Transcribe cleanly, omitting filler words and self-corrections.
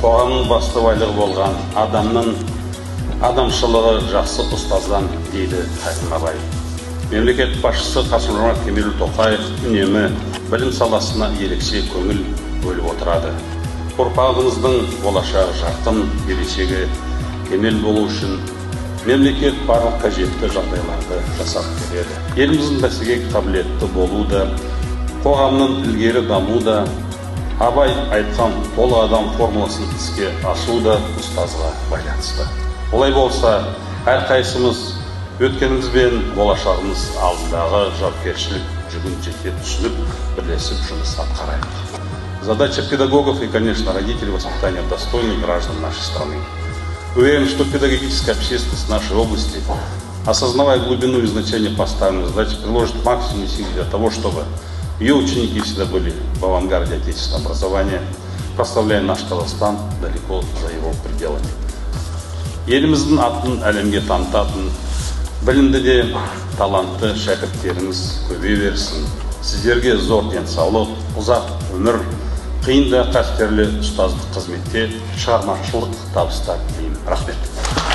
қоғамның басты байлығы болған адамның адамшылығы жақсы ұстаздан дейді Хакім Абай. Мемлекет басшысы Қасым-Жомарт Кемелұлы Тоқаев үнемі білім саласына ерекше көңіл бөліп отырады. Ұрпағымыздың болашағы жарқын, келешегі кемел болу үшін мемлекет барлық қажетті жағдайларды жасап береді. Еліміздің бәсекеге қабілетті болуы да, қоғамның ілгері дамуы да, Абай айтқан толық адам формуласын іске асыру да ұстазға байланысты. Олай болса, әрқайсымыз өткеніміз бен болашағымыз алдындағы жауапкершілік жүгін жете түсініп, бірлесіп жұмыс атқарайық. Задача педагогов и, конечно, родителей воспитания достойных граждан нашей страны. Уверен, что педагогическая общественность нашей области, осознавая глубину и значение поставленных задач, приложит максимум усилий для того, чтобы ее ученики всегда были в авангарде отечественного образования, прославляя наш Казахстан далеко за его пределами. Еліміздің атын әлемге танытатын, білімді де талантты шәкірттеріңіз көбейе берсін. Сіздерге зор денсаулық, ұзақ өмір, қиын да қастерлі ұстаздық қызметте шығармашылық табыстар тілеймін. Рахмет.